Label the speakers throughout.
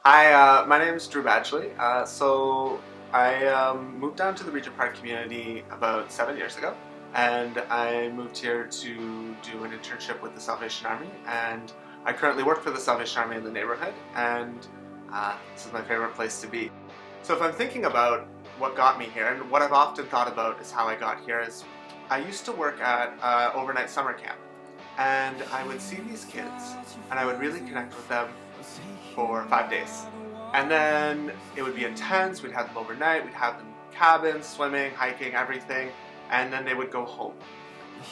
Speaker 1: Hi, my name is Drew Badgley. I moved down to the Regent Park community about 7 years ago, and I moved here to do an internship with the Salvation Army, and I currently work for the Salvation Army in the neighborhood, and this is my favorite place to be. So if I'm thinking about what got me here, and what I've often thought about is how I got here, is I used to work at overnight summer camp, and I would see these kids, and I would really connect with them for 5 days. And then it would be intense, we'd have them overnight, we'd have them in cabins, swimming, hiking, everything, and then they would go home.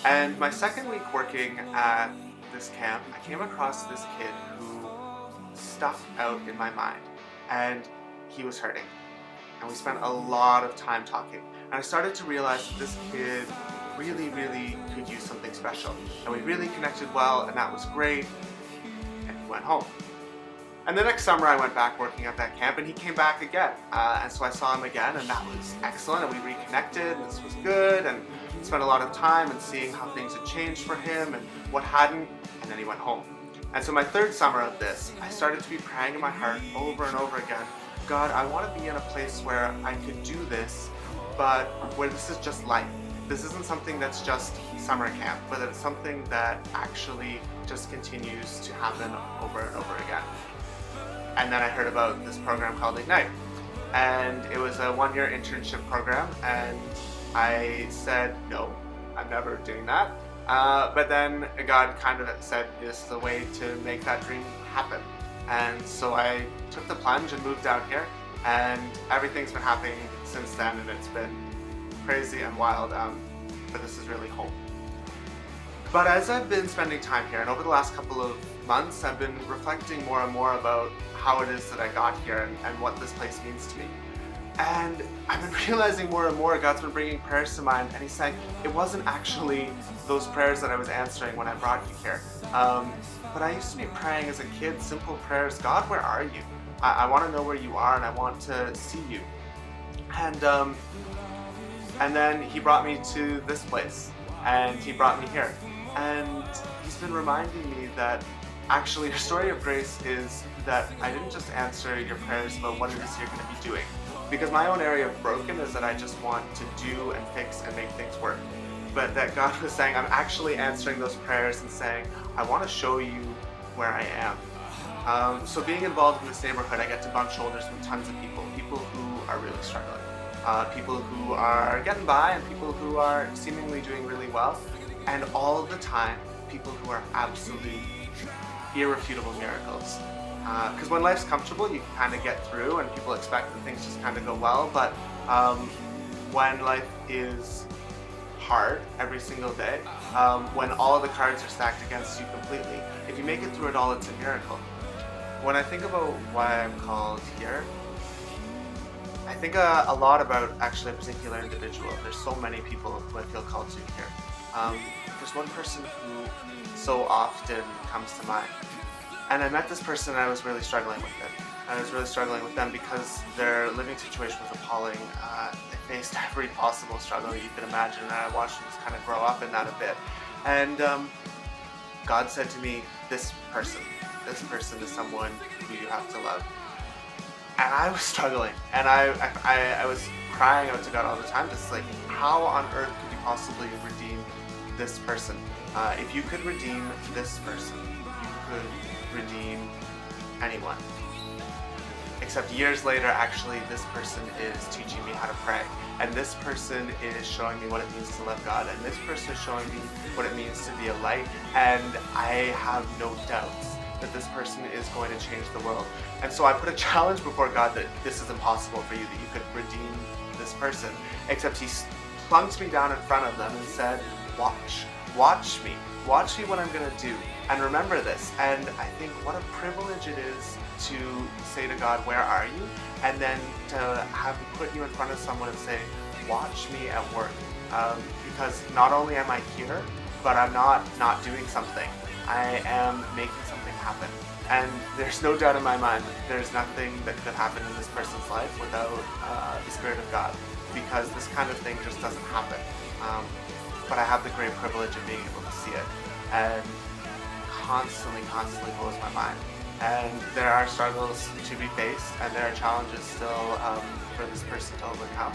Speaker 1: And my second week working at this camp, I came across this kid who stuck out in my mind, and he was hurting. And we spent a lot of time talking. And I started to realize that this kid really could use something special. And we really connected well, and that was great, and he went home. And the next summer I went back working at that camp, and he came back again. And so I saw him again, and that was excellent, and we reconnected, and this was good, and spent a lot of time and seeing how things had changed for him and what hadn't, and then he went home. And so my third summer of this, I started to be praying in my heart over and over again, God, I want to be in a place where I could do this, but where this is just life. This isn't something that's just summer camp, but it's something that actually just continues to happen over and over again. And then I heard about this program called Ignite, and it was a one-year internship program, and I said, no, I'm never doing that. But then God kind of said, this is a way to make that dream happen. And so I took the plunge and moved down here, and everything's been happening since then, and it's been crazy and wild, but this is really home. But as I've been spending time here, and over the last couple of months, I've been reflecting more and more about how it is that I got here and what this place means to me. And I've been realizing more and more God's been bringing prayers to mind, and He's saying it wasn't actually those prayers that I was answering when I brought you here. But I used to be praying as a kid, simple prayers, God, where are you? I want to know where you are, and I want to see you. And then He brought me to this place, and He brought me here. And He's been reminding me that actually your story of grace is that I didn't just answer your prayers about what it is you're going to be doing. Because my own area of broken is that I just want to do and fix and make things work. But that God was saying, I'm actually answering those prayers and saying, I want to show you where I am. So being involved in this neighborhood, I get to bump shoulders with tons of people who are really struggling. People who are getting by and people who are seemingly doing really well. And all of the time, people who are absolute irrefutable miracles. Because when life's comfortable, you can kind of get through and people expect that things just kind of go well, but when life is hard every single day, when all of the cards are stacked against you completely, if you make it through it all, it's a miracle. When I think about why I'm called here, I think a lot about actually a particular individual. There's so many people who I feel called to here. There's one person who so often comes to mind. And I met this person and I was really struggling with it. I was really struggling with them because their living situation was appalling. They faced every possible struggle you could imagine, and I watched them just kind of grow up in that a bit. And God said to me, this person is someone who you have to love. And I was struggling, and I was crying out to God all the time, just like, how on earth could you possibly redeem this person? If you could redeem this person, you could redeem anyone. Except years later, actually, this person is teaching me how to pray. And this person is showing me what it means to love God. And this person is showing me what it means to be a light. And I have no doubts that this person is going to change the world. And so I put a challenge before God that this is impossible for you, that you could redeem this person. Except He plunked me down in front of them and said, watch me what I'm gonna do, and remember this. And I think what a privilege it is to say to God, where are you? And then to have Him put you in front of someone and say, watch me at work. Because not only am I here, but I'm not doing something. I am making something happen. And there's no doubt in my mind that there's nothing that could happen in this person's life without the Spirit of God, because this kind of thing just doesn't happen. But I have the great privilege of being able to see it, and constantly blows my mind. And there are struggles to be faced, and there are challenges still for this person to overcome.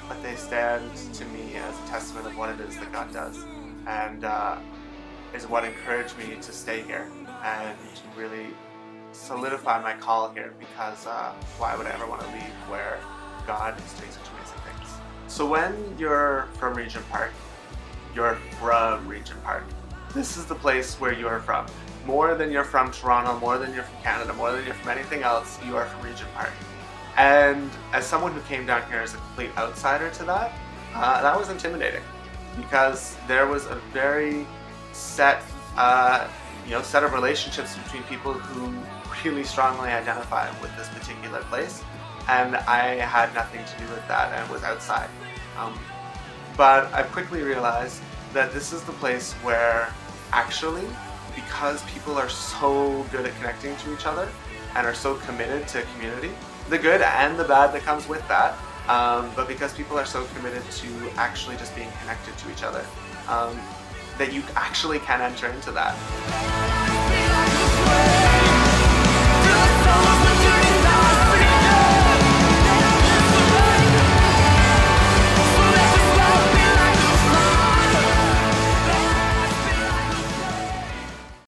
Speaker 1: But they stand to me as a testament of what it is that God does, and is what encouraged me to stay here and really solidify my call here, because why would I ever want to leave where God is doing such amazing things? So when you're from Regent Park, you're from Regent Park. This is the place where you're from. More than you're from Toronto, more than you're from Canada, more than you're from anything else, you are from Regent Park. And as someone who came down here as a complete outsider to that, that was intimidating, because there was a very set set of relationships between people who really strongly identify with this particular place, and I had nothing to do with that and was outside. But I quickly realized that this is the place where actually, because people are so good at connecting to each other and are so committed to community, the good and the bad that comes with that, but because people are so committed to actually just being connected to each other, that you actually can enter into that.